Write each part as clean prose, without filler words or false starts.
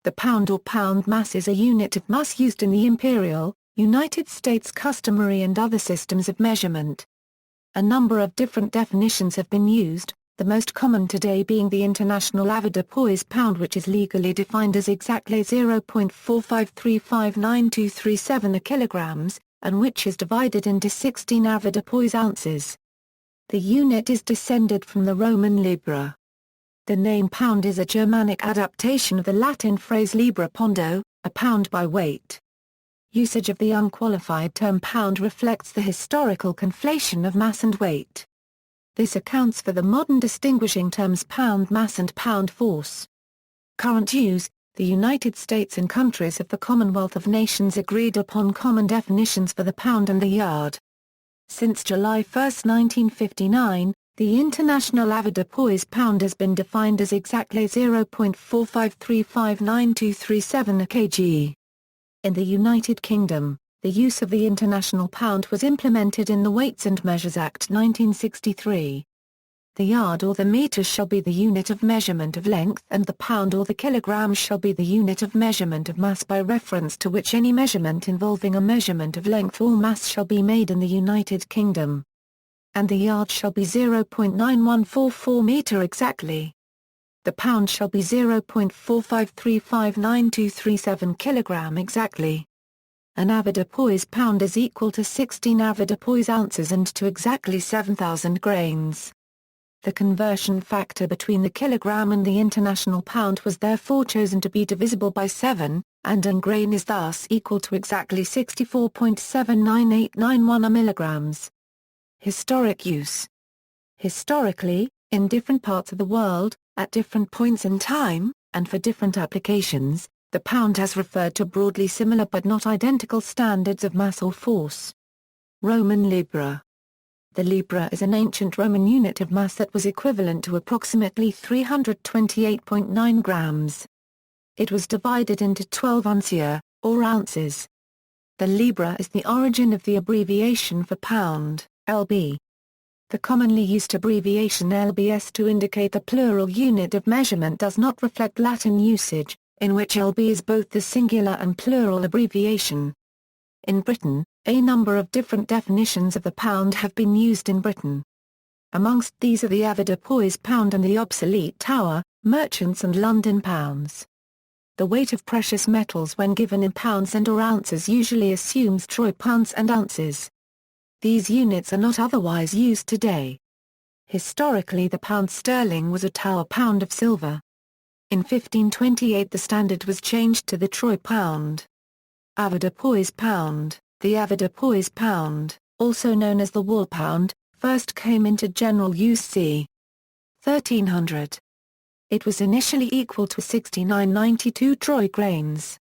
The pound or pound mass is a unit of mass used in the imperial, United States customary and other systems of measurement. A number of different definitions have been used, the most common today being the International Avoirdupois pound, which is legally defined as exactly 0.4535923 kilograms, and which is divided into 16 avoirdupois ounces. The unit is descended from the Roman libra. The name pound is a Germanic adaptation of the Latin phrase libra pondo, a pound by weight. Usage of the unqualified term pound reflects the historical conflation of mass and weight. This accounts for the modern distinguishing terms pound mass and pound force. Current use: the United States and countries of the Commonwealth of Nations agreed upon common definitions for the pound and the yard. Since July 1, 1959, the International Avoirdupois pound has been defined as exactly 0.4535923 kg. In the United Kingdom, the use of the International Pound was implemented in the Weights and Measures Act 1963. The yard or the metre shall be the unit of measurement of length, and the pound or the kilogram shall be the unit of measurement of mass, by reference to which any measurement involving a measurement of length or mass shall be made in the United Kingdom. And the yard shall be 0.9144 metre exactly. The pound shall be 0.4535923 kilogram exactly. An avoirdupois pound is equal to 16 avoirdupois ounces and to exactly 7,000 grains. The conversion factor between the kilogram and the international pound was therefore chosen to be divisible by 7, and an grain is thus equal to exactly 64.79891 milligrams. Historic use. Historically, in different parts of the world, at different points in time, and for different applications, the pound has referred to broadly similar but not identical standards of mass or force. Roman libra. The libra is an ancient Roman unit of mass that was equivalent to approximately 328.9 grams. It was divided into 12 uncia, or ounces. The libra is the origin of the abbreviation for pound, lb. The commonly used abbreviation lbs to indicate the plural unit of measurement does not reflect Latin usage, in which lb is both the singular and plural abbreviation. In Britain, a number of different definitions of the pound have been used in Britain. Amongst these are the avoirdupois pound and the obsolete Tower, merchants and London pounds. The weight of precious metals when given in pounds and/or ounces usually assumes troy pounds and ounces. These units are not otherwise used today. Historically, the pound sterling was a Tower pound of silver. In 1528 the standard was changed to the troy pound. Avoirdupois pound. The avoirdupois pound, also known as the wall pound, first came into general use c. 1300. It was initially equal to 69.92 troy grains.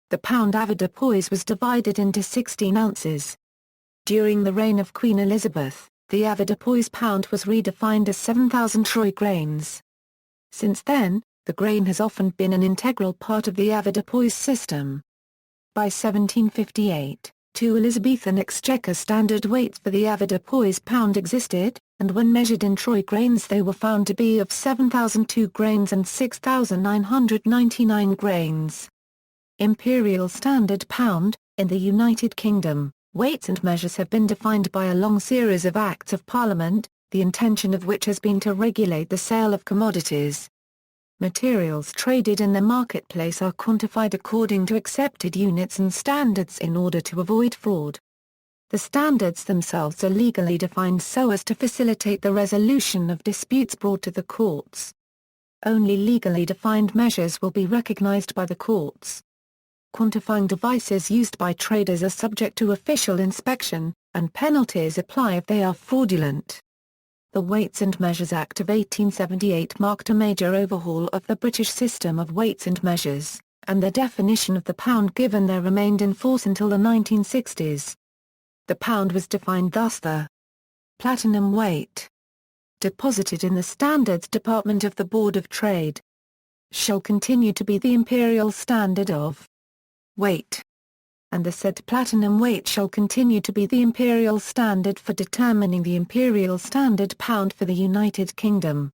The pound avoirdupois was divided into 16 ounces. During the reign of Queen Elizabeth, the avoirdupois pound was redefined as 7,000 troy grains. Since then, the grain has often been an integral part of the avoirdupois system. By 1758, two Elizabethan exchequer standard weights for the avoirdupois pound existed, and when measured in troy grains they were found to be of 7,002 grains and 6,999 grains. Imperial Standard Pound. In the United Kingdom, weights and measures have been defined by a long series of Acts of Parliament, the intention of which has been to regulate the sale of commodities. Materials traded in the marketplace are quantified according to accepted units and standards in order to avoid fraud. The standards themselves are legally defined so as to facilitate the resolution of disputes brought to the courts. Only legally defined measures will be recognized by the courts. Quantifying devices used by traders are subject to official inspection, and penalties apply if they are fraudulent. The Weights and Measures Act of 1878 marked a major overhaul of the British system of weights and measures, and the definition of the pound given there remained in force until the 1960s. The pound was defined thus: the platinum weight, deposited in the Standards Department of the Board of Trade, shall continue to be the imperial standard of weight, and the said platinum weight shall continue to be the imperial standard for determining the imperial standard pound for the United Kingdom.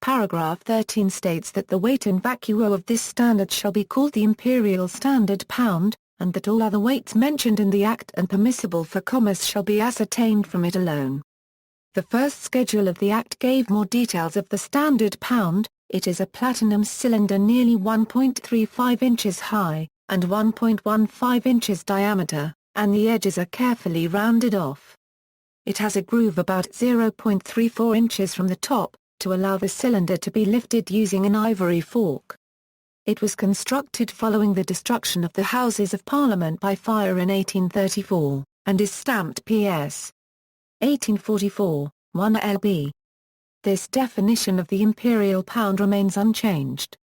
Paragraph 13 states that the weight in vacuo of this standard shall be called the imperial standard pound, and that all other weights mentioned in the Act and permissible for commerce shall be ascertained from it alone. The first schedule of the Act gave more details of the standard pound. It is a platinum cylinder nearly 1.35 inches high, and 1.15 inches diameter, and the edges are carefully rounded off. It has a groove about 0.34 inches from the top, to allow the cylinder to be lifted using an ivory fork. It was constructed following the destruction of the Houses of Parliament by fire in 1834, and is stamped PS 1844, 1 lb. This definition of the imperial pound remains unchanged.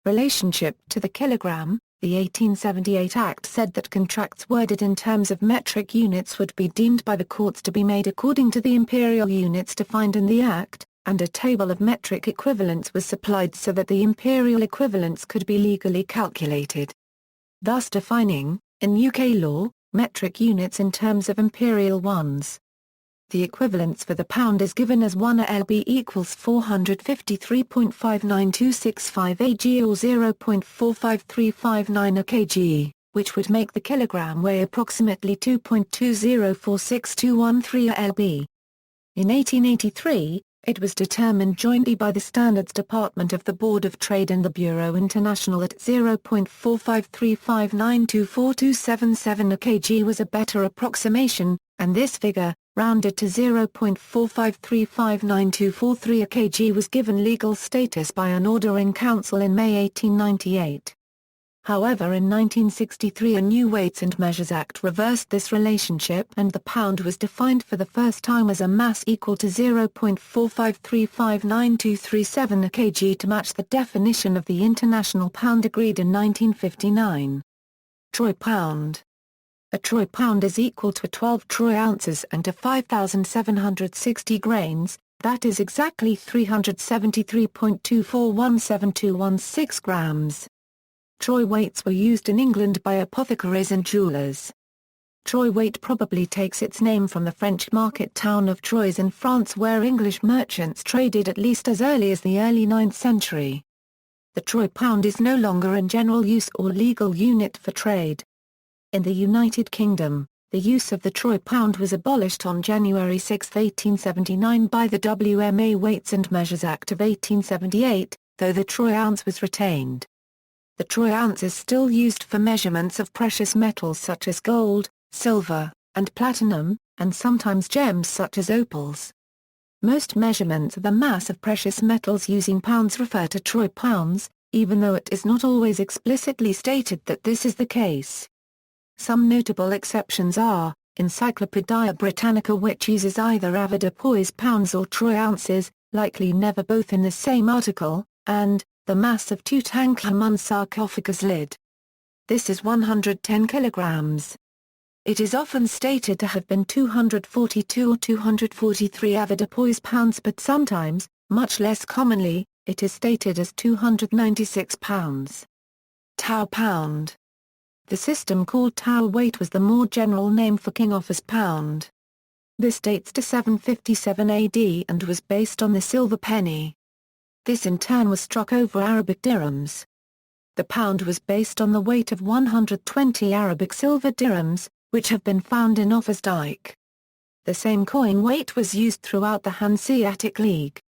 Relationship to the kilogram. The 1878 Act said that contracts worded in terms of metric units would be deemed by the courts to be made according to the imperial units defined in the Act, and a table of metric equivalents was supplied so that the imperial equivalents could be legally calculated. Thus defining, in UK law, metric units in terms of imperial ones. The equivalence for the pound is given as 1 lb equals 453.59265 ag or 0.45359 kg, which would make the kilogram weigh approximately 2.2046213 lb. In 1883, it was determined jointly by the Standards Department of the Board of Trade and the Bureau International that 0.453592427 kg was a better approximation, and this figure, rounded to 0.4535924 kg, was given legal status by an order in council in May 1898. However, in 1963 a new Weights and Measures Act reversed this relationship and the pound was defined for the first time as a mass equal to 0.453592237 kg to match the definition of the international pound agreed in 1959. Troy pound. A troy pound is equal to 12 troy ounces and to 5,760 grains, that is exactly 373.2417216 grams. Troy weights were used in England by apothecaries and jewelers. Troy weight probably takes its name from the French market town of Troyes in France where English merchants traded at least as early as the early 9th century. The troy pound is no longer in general use or legal unit for trade. In the United Kingdom, the use of the troy pound was abolished on January 6, 1879 by the WMA Weights and Measures Act of 1878, though the troy ounce was retained. The troy ounce is still used for measurements of precious metals such as gold, silver, and platinum, and sometimes gems such as opals. Most measurements of the mass of precious metals using pounds refer to troy pounds, even though it is not always explicitly stated that this is the case. Some notable exceptions are, Encyclopaedia Britannica, which uses either avoirdupois pounds or troy ounces, likely never both in the same article, and the mass of Tutankhamun's sarcophagus lid. This is 110 kilograms. It is often stated to have been 242 or 243 avoirdupois pounds, but sometimes, much less commonly, it is stated as 296 pounds. Tower pound. The system called Tower weight was the more general name for King Offa's pound. This dates to 757 AD and was based on the silver penny. This in turn was struck over Arabic dirhams. The pound was based on the weight of 120 Arabic silver dirhams, which have been found in Offa's dike. The same coin weight was used throughout the Hanseatic League.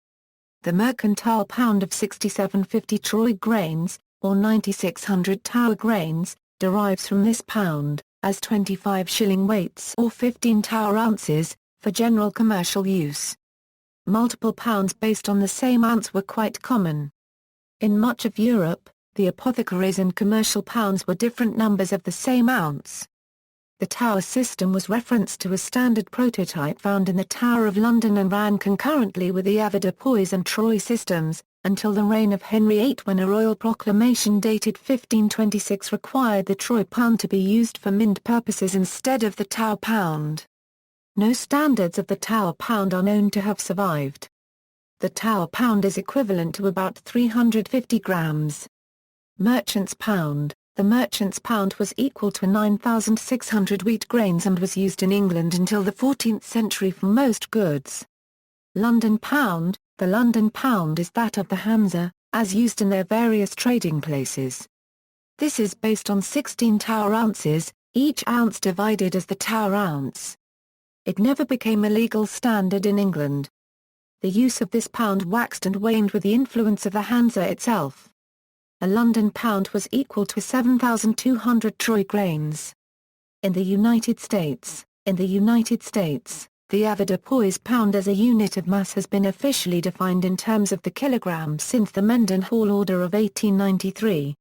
The mercantile pound of 6750 troy grains, or 9600 Tower grains, derives from this pound, as 25 shilling weights or 15 Tower ounces, for general commercial use. Multiple pounds based on the same ounce were quite common. In much of Europe, the apothecaries and commercial pounds were different numbers of the same ounce. The Tower system was referenced to a standard prototype found in the Tower of London and ran concurrently with the avoirdupois and troy systems, until the reign of Henry VIII, when a royal proclamation dated 1526 required the troy pound to be used for mint purposes instead of the Tower pound. No standards of the Tower pound are known to have survived. The Tower pound is equivalent to about 350 grams. Merchant's pound. The merchant's pound was equal to 9,600 wheat grains and was used in England until the 14th century for most goods. London pound. The London pound is that of the Hansa, as used in their various trading places. This is based on 16 Tower ounces, each ounce divided as the Tower ounce. It never became a legal standard in England. The use of this pound waxed and waned with the influence of the Hansa itself. A London pound was equal to 7,200 troy grains. In the United States, the avoirdupois pound as a unit of mass has been officially defined in terms of the kilogram since the Mendenhall Order of 1893.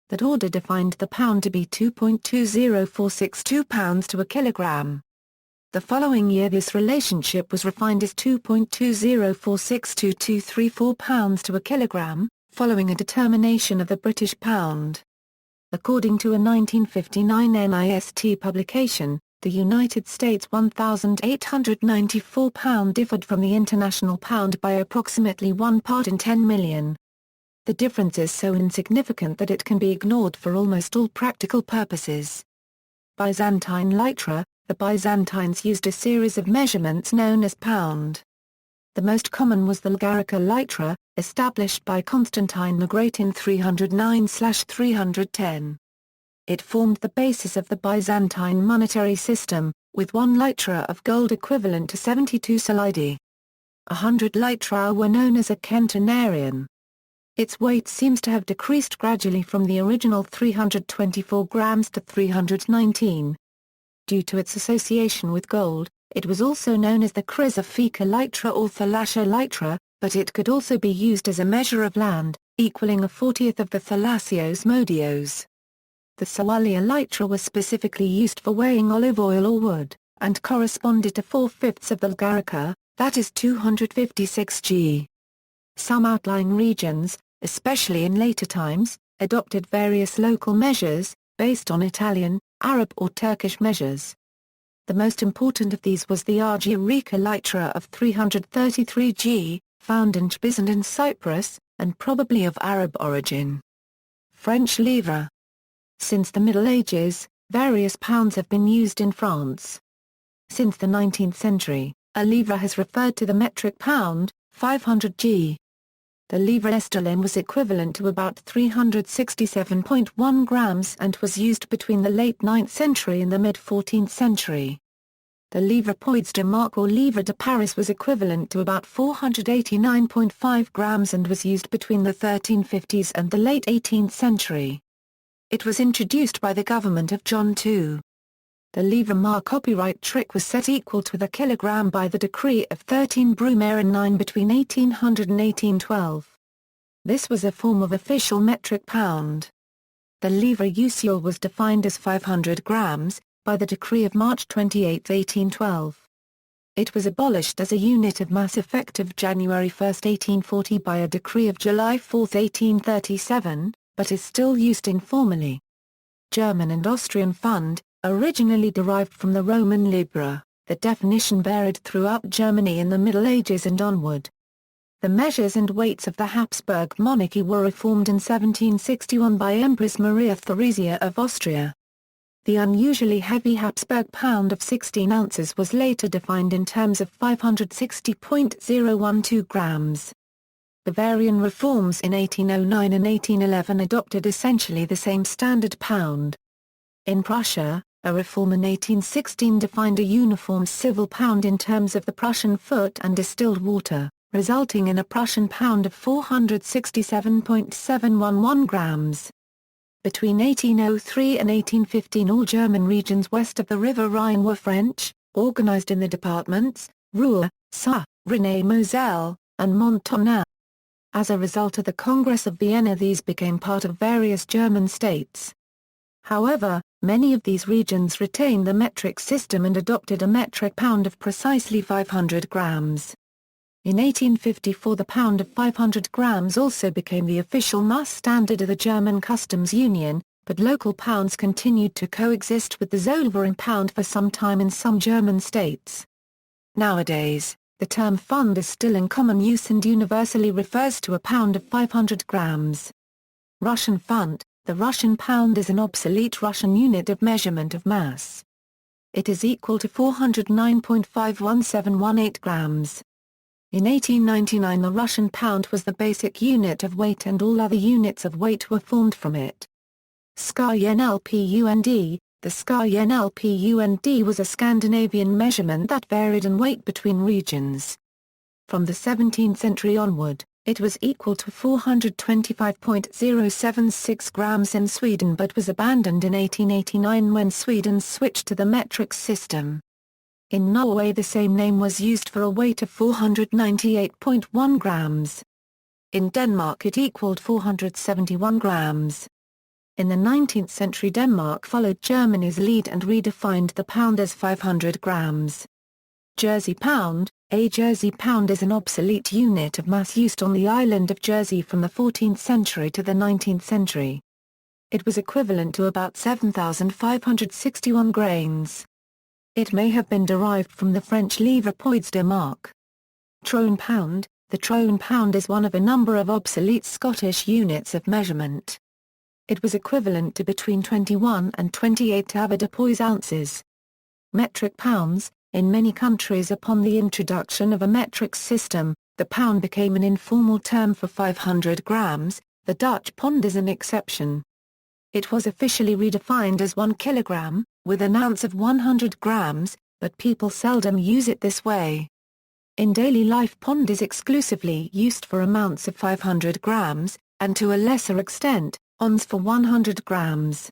That order defined the pound to be 2.20462 pounds to a kilogram. The following year this relationship was refined as 2.2046234 pounds to a kilogram, following a determination of the British pound. According to a 1959 NIST publication, the United States £1,894 differed from the international pound by approximately 1 part in 10 million. The difference is so insignificant that it can be ignored for almost all practical purposes. Byzantine litra. The Byzantines used a series of measurements known as pound. The most common was the Lgarica litra, established by Constantine the Great in 309/310. It formed the basis of the Byzantine monetary system, with 1 litra of gold equivalent to 72 solidi. 100 litra were known as a centenarian. Its weight seems to have decreased gradually from the original 324 grams to 319. Due to its association with gold, it was also known as the chrysophika litra or thalassia litra, but it could also be used as a measure of land, equaling a 40th of the thalassios modios. The Sawalia litra was specifically used for weighing olive oil or wood, and corresponded to 4/5 of the Lgarica, that is 256 g. Some outlying regions, especially in later times, adopted various local measures, based on Italian, Arab or Turkish measures. The most important of these was the Argyrica litra of 333 g, found in Trebizond in Cyprus, and probably of Arab origin. French livre. Since the Middle Ages, various pounds have been used in France. Since the 19th century, a livre has referred to the metric pound, 500 g. The livre sterling was equivalent to about 367.1 grams and was used between the late 9th century and the mid-14th century. The livre poids de Marque or livre de Paris was equivalent to about 489.5 grams and was used between the 1350s and the late 18th century. It was introduced by the government of John II. The livre marque copyright trick was set equal to the kilogram by the decree of 13 Brumaire 9 between 1800 and 1812. This was a form of official metric pound. The livre usual was defined as 500 grams, by the decree of March 28, 1812. It was abolished as a unit of mass effective January 1, 1840 by a decree of July 4, 1837, but is still used informally. German and Austrian fund, originally derived from the Roman libra, the definition varied throughout Germany in the Middle Ages and onward. The measures and weights of the Habsburg monarchy were reformed in 1761 by Empress Maria Theresia of Austria. The unusually heavy Habsburg pound of 16 ounces was later defined in terms of 560.012 grams. Bavarian reforms in 1809 and 1811 adopted essentially the same standard pound. In Prussia, a reform in 1816 defined a uniform civil pound in terms of the Prussian foot and distilled water, resulting in a Prussian pound of 467.711 grams. Between 1803 and 1815 all German regions west of the River Rhine were French, organized in the departments, Ruhr, Saar, Rhine-Moselle, and Mont-Tonnerre. As a result of the Congress of Vienna these became part of various German states. However, many of these regions retained the metric system and adopted a metric pound of precisely 500 grams. In 1854 the pound of 500 grams also became the official mass standard of the German Customs Union, but local pounds continued to coexist with the Zollverein pound for some time in some German states. Nowadays, the term fund is still in common use and universally refers to a pound of 500 grams. Russian fund. The Russian pound is an obsolete Russian unit of measurement of mass. It is equal to 409.51718 grams. In 1899 the Russian pound was the basic unit of weight and all other units of weight were formed from it. Ska yen LPUND. The Ska yen LPUND was a Scandinavian measurement that varied in weight between regions. From the 17th century onward, it was equal to 425.076 grams in Sweden but was abandoned in 1889 when Sweden switched to the metric system. In Norway the same name was used for a weight of 498.1 grams. In Denmark it equaled 471 grams. In the 19th century Denmark followed Germany's lead and redefined the pound as 500 grams. Jersey pound. A Jersey pound is an obsolete unit of mass used on the island of Jersey from the 14th century to the 19th century. It was equivalent to about 7,561 grains. It may have been derived from the French livre poids de marque. Trone pound. The trone pound is one of a number of obsolete Scottish units of measurement. It was equivalent to between 21 and 28 avoirdupois ounces. Metric pounds. In many countries upon the introduction of a metric system, the pound became an informal term for 500 grams, the Dutch pond is an exception. It was officially redefined as 1 kilogram, with an ounce of 100 grams, but people seldom use it this way. In daily life pond is exclusively used for amounts of 500 grams, and to a lesser extent, ons for 100 grams.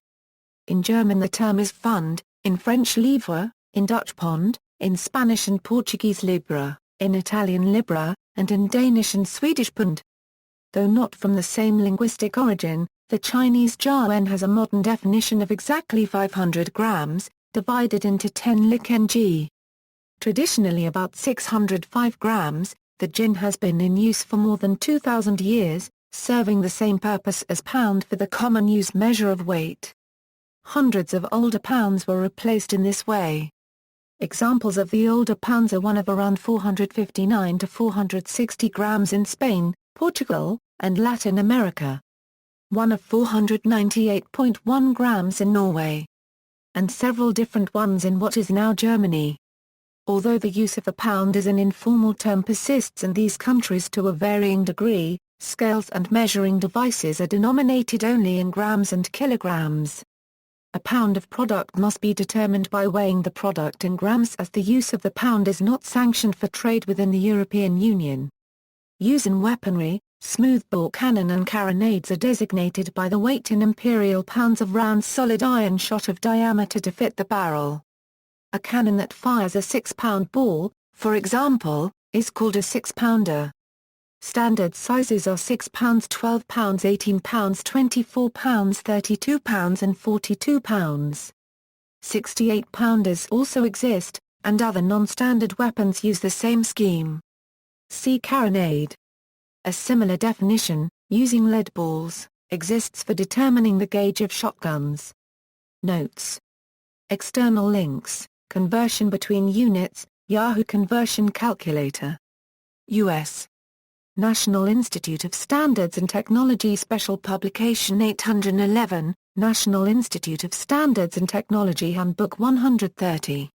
In German the term is pfund, in French livre, in Dutch pond, in Spanish and Portuguese libra, in Italian libra, and in Danish and Swedish pund. Though not from the same linguistic origin, the Chinese jiaoan has a modern definition of exactly 500 grams, divided into 10 lik ng. Traditionally about 605 grams, the jin has been in use for more than 2,000 years, serving the same purpose as pound for the common use measure of weight. Hundreds of older pounds were replaced in this way. Examples of the older pounds are one of around 459 to 460 grams in Spain, Portugal, and Latin America. One of 498.1 grams in Norway. And several different ones in what is now Germany. Although the use of the pound as an informal term persists in these countries to a varying degree, scales and measuring devices are denominated only in grams and kilograms. A pound of product must be determined by weighing the product in grams as the use of the pound is not sanctioned for trade within the European Union. Use in weaponry, smoothbore cannon and carronades are designated by the weight in imperial pounds of round solid iron shot of diameter to fit the barrel. A cannon that fires a 6-pound ball, for example, is called a 6-pounder. Standard sizes are 6 pounds, 12 pounds, 18 pounds, 24 pounds, 32 pounds and 42 pounds. 68-pounders also exist, and other non-standard weapons use the same scheme. See carronade. A similar definition, using lead balls, exists for determining the gauge of shotguns. Notes. External links, conversion between units, Yahoo Conversion Calculator. U.S. National Institute of Standards and Technology Special Publication 811, National Institute of Standards and Technology Handbook 130.